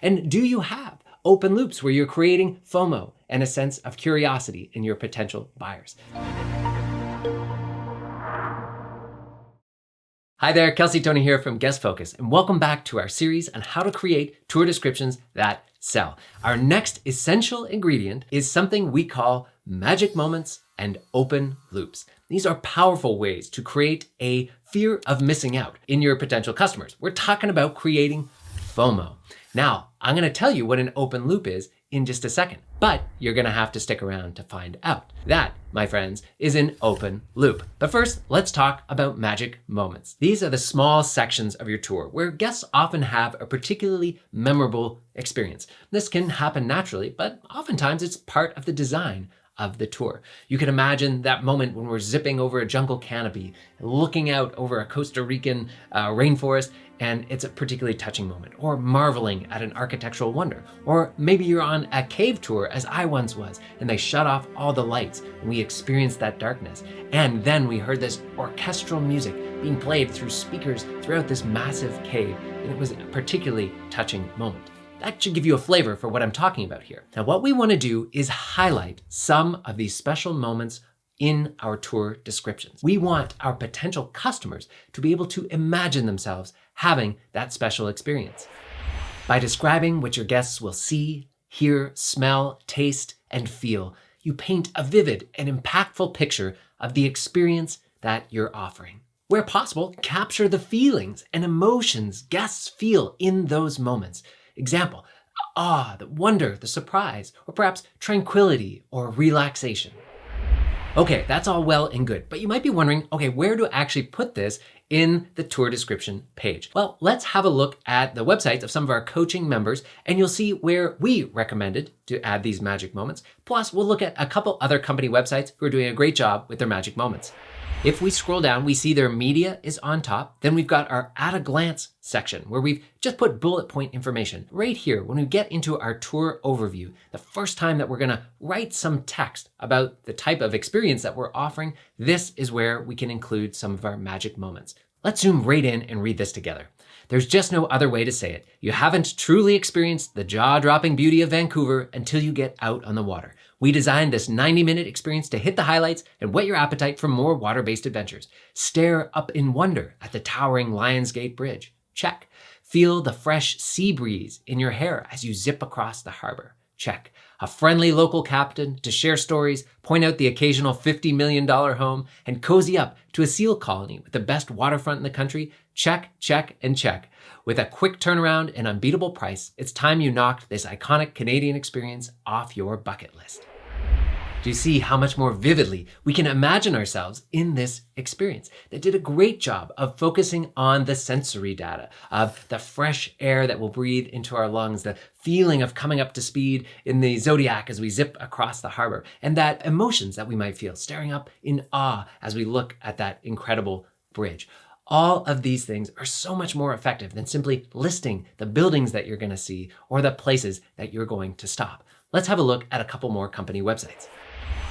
And do you have open loops where you're creating FOMO and a sense of curiosity in your potential buyers? Hi there, Kelsey Tony here from Guest Focus, and welcome back to our series on how to create tour descriptions that sell. Our next essential ingredient is something we call magic moments and open loops. These are powerful ways to create a fear of missing out in your potential customers. We're talking about creating FOMO. Now, I'm going to tell you what an open loop is in just a second, but you're going to have to stick around to find out. That, my friends, is an open loop. But first, let's talk about magic moments. These are the small sections of your tour where guests often have a particularly memorable experience. This can happen naturally, but oftentimes it's part of the design of the tour. You can imagine that moment when we're zipping over a jungle canopy, looking out over a Costa Rican rainforest, and it's a particularly touching moment, or marveling at an architectural wonder. Or maybe you're on a cave tour, as I once was, and they shut off all the lights, and we experienced that darkness. And then we heard this orchestral music being played through speakers throughout this massive cave, and it was a particularly touching moment. That should give you a flavor for what I'm talking about here. Now, what we want to do is highlight some of these special moments in our tour descriptions. We want our potential customers to be able to imagine themselves having that special experience. By describing what your guests will see, hear, smell, taste, and feel, you paint a vivid and impactful picture of the experience that you're offering. Where possible, capture the feelings and emotions guests feel in those moments. Example, awe, the wonder, the surprise, or perhaps tranquility or relaxation. Okay, that's all well and good, but you might be wondering, okay, where to actually put this in the tour description page? Well, let's have a look at the websites of some of our coaching members, and you'll see where we recommended to add these magic moments. Plus, we'll look at a couple other company websites who are doing a great job with their magic moments. If we scroll down, we see their media is on top. Then we've got our at a glance section where we've just put bullet point information. Right here, when we get into our tour overview, the first time that we're gonna write some text about the type of experience that we're offering, this is where we can include some of our magic moments. Let's zoom right in and read this together. There's just no other way to say it. You haven't truly experienced the jaw-dropping beauty of Vancouver until you get out on the water. We designed this 90-minute experience to hit the highlights and whet your appetite for more water-based adventures. Stare up in wonder at the towering Lionsgate Bridge. Check. Feel the fresh sea breeze in your hair as you zip across the harbor. Check. A friendly local captain to share stories, point out the occasional $50 million home, and cozy up to a seal colony with the best waterfront in the country. Check, check, and check. With a quick turnaround and unbeatable price, it's time you knocked this iconic Canadian experience off your bucket list. Do you see how much more vividly we can imagine ourselves in this experience? They did a great job of focusing on the sensory data, of the fresh air that we'll breathe into our lungs, the feeling of coming up to speed in the Zodiac as we zip across the harbor, and that emotions that we might feel, staring up in awe as we look at that incredible bridge. All of these things are so much more effective than simply listing the buildings that you're going to see or the places that you're going to stop. Let's have a look at a couple more company websites.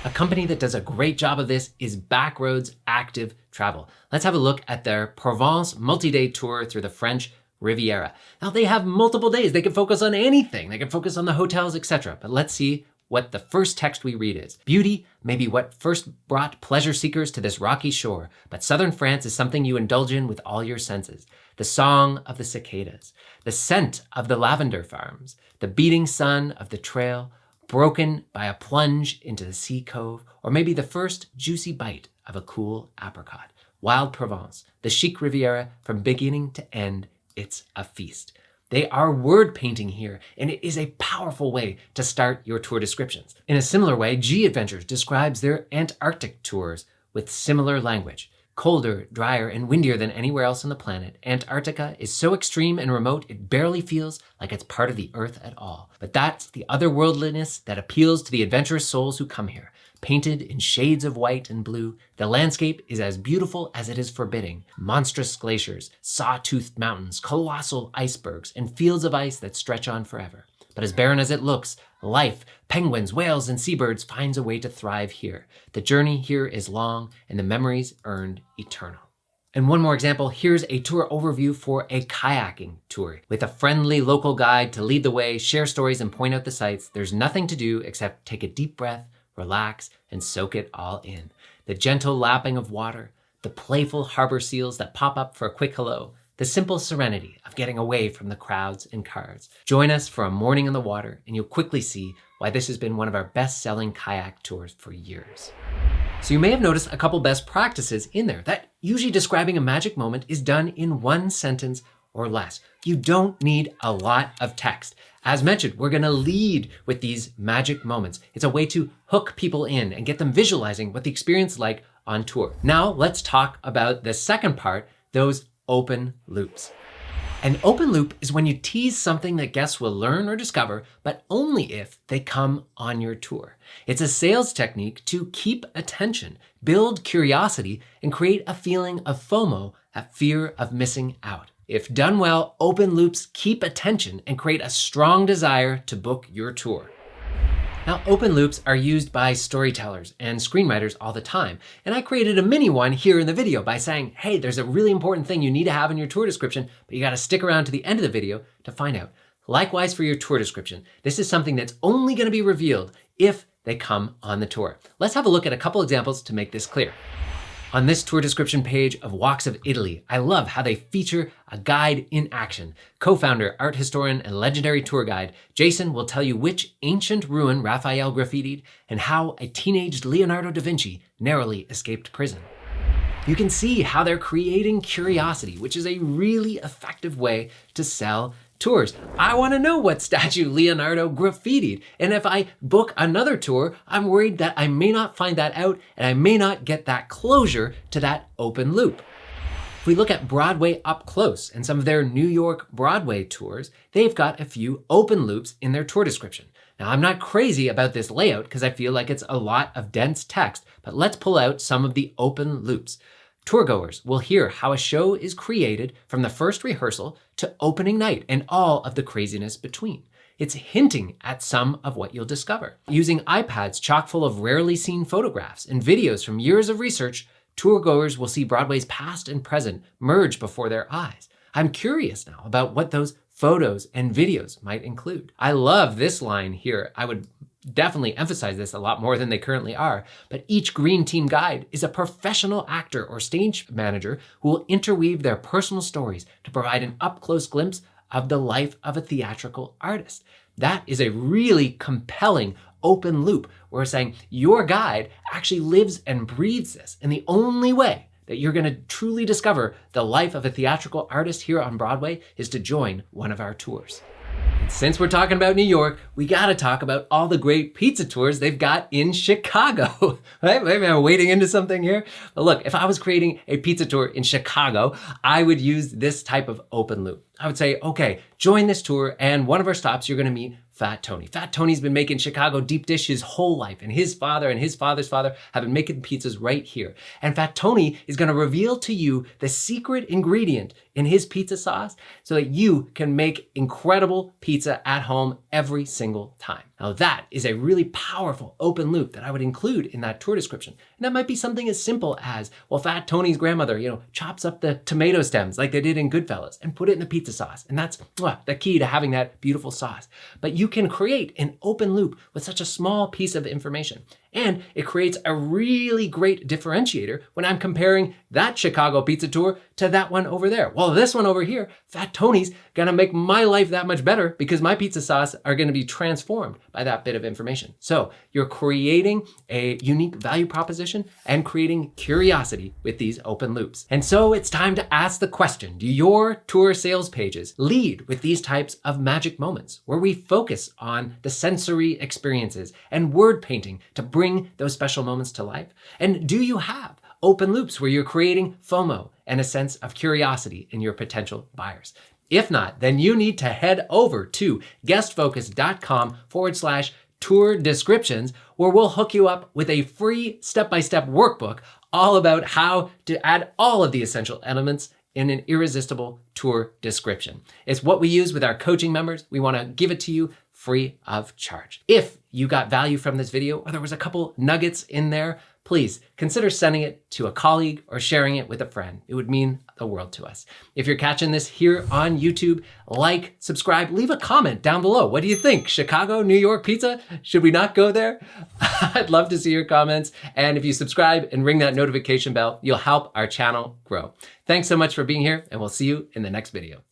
A company that does a great job of this is Backroads Active Travel. Let's have a look at their Provence multi-day tour through the French Riviera. Now they have multiple days. They can focus on anything. They can focus on the hotels, etc. But let's see what the first text we read is. Beauty may be what first brought pleasure seekers to this rocky shore, but southern France is something you indulge in with all your senses. The song of the cicadas, the scent of the lavender farms, the beating sun of the trail, broken by a plunge into the sea cove, or maybe the first juicy bite of a cool apricot. Wild Provence, the chic Riviera, from beginning to end, it's a feast. They are word painting here, and it is a powerful way to start your tour descriptions. In a similar way, G Adventures describes their Antarctic tours with similar language. Colder, drier, and windier than anywhere else on the planet, Antarctica is so extreme and remote it barely feels like it's part of the Earth at all. But that's the otherworldliness that appeals to the adventurous souls who come here. Painted in shades of white and blue, the landscape is as beautiful as it is forbidding. Monstrous glaciers, saw-toothed mountains, colossal icebergs, and fields of ice that stretch on forever. But as barren as it looks, life, penguins, whales, and seabirds finds a way to thrive here. The journey here is long, and the memories earned eternal. And one more example, here's a tour overview for a kayaking tour. With a friendly local guide to lead the way, share stories, and point out the sights, there's nothing to do except take a deep breath, relax, and soak it all in. The gentle lapping of water, the playful harbor seals that pop up for a quick hello, the simple serenity of getting away from the crowds and cars. Join us for a morning in the water, and you'll quickly see why this has been one of our best-selling kayak tours for years. So you may have noticed a couple best practices in there that usually describing a magic moment is done in one sentence or less. You don't need a lot of text. As mentioned, we're gonna lead with these magic moments. It's a way to hook people in and get them visualizing what the experience is like on tour. Now let's talk about the second part, those open loops. An open loop is when you tease something that guests will learn or discover, but only if they come on your tour. It's a sales technique to keep attention, build curiosity, and create a feeling of FOMO, a fear of missing out. If done well, open loops keep attention and create a strong desire to book your tour. Now, open loops are used by storytellers and screenwriters all the time, and I created a mini one here in the video by saying, hey, there's a really important thing you need to have in your tour description, but you gotta stick around to the end of the video to find out. Likewise for your tour description, this is something that's only gonna be revealed if they come on the tour. Let's have a look at a couple examples to make this clear. On this tour description page of Walks of Italy, I love how they feature a guide in action. Co-founder, art historian, and legendary tour guide, Jason will tell you which ancient ruin Raphael graffitied and how a teenaged Leonardo da Vinci narrowly escaped prison. You can see how they're creating curiosity, which is a really effective way to sell tours. I want to know what statue Leonardo graffitied. And if I book another tour, I'm worried that I may not find that out and I may not get that closure to that open loop. If we look at Broadway up close and some of their New York Broadway tours, they've got a few open loops in their tour description. Now, I'm not crazy about this layout because I feel like it's a lot of dense text, but let's pull out some of the open loops. Tourgoers will hear how a show is created from the first rehearsal to opening night and all of the craziness between. It's hinting at some of what you'll discover. Using iPads chock full of rarely seen photographs and videos from years of research, tourgoers will see Broadway's past and present merge before their eyes. I'm curious now about what those photos and videos might include. I love this line here. I would definitely emphasize this a lot more than they currently are, but each green team guide is a professional actor or stage manager who will interweave their personal stories to provide an up-close glimpse of the life of a theatrical artist. That is a really compelling open loop where we're saying your guide actually lives and breathes this, and the only way that you're going to truly discover the life of a theatrical artist here on Broadway is to join one of our tours. And since we're talking about New York, we got to talk about all the great pizza tours they've got in Chicago. Right? Maybe I'm wading into something here. But look, if I was creating a pizza tour in Chicago, I would use this type of open loop. I would say, okay, join this tour, and one of our stops, you're going to meet Fat Tony. Fat Tony's been making Chicago deep dish his whole life, and his father and his father's father have been making pizzas right here. And Fat Tony is going to reveal to you the secret ingredient in his pizza sauce so that you can make incredible pizza at home every single time. Now that is a really powerful open loop that I would include in that tour description. And that might be something as simple as, well, Fat Tony's grandmother, chops up the tomato stems like they did in Goodfellas and put it in the pizza sauce. And that's the key to having that beautiful sauce. But you can create an open loop with such a small piece of information. And it creates a really great differentiator when I'm comparing that Chicago pizza tour to that one over there. Well, this one over here, Fat Tony's gonna make my life that much better because my pizza sauce are gonna be transformed by that bit of information. So you're creating a unique value proposition and creating curiosity with these open loops. And so it's time to ask the question, do your tour sales pages lead with these types of magic moments where we focus on the sensory experiences and word painting to bring those special moments to life? And do you have open loops where you're creating FOMO and a sense of curiosity in your potential buyers? If not, then you need to head over to guestfocus.com/tour descriptions, where we'll hook you up with a free step-by-step workbook all about how to add all of the essential elements in an irresistible tour description. It's what we use with our coaching members. We want to give it to you free of charge. If you got value from this video, or there was a couple nuggets in there, please consider sending it to a colleague or sharing it with a friend. It would mean the world to us. If you're catching this here on YouTube, like, subscribe, leave a comment down below. What do you think? Chicago, New York pizza? Should we not go there? I'd love to see your comments. And if you subscribe and ring that notification bell, you'll help our channel grow. Thanks so much for being here, and we'll see you in the next video.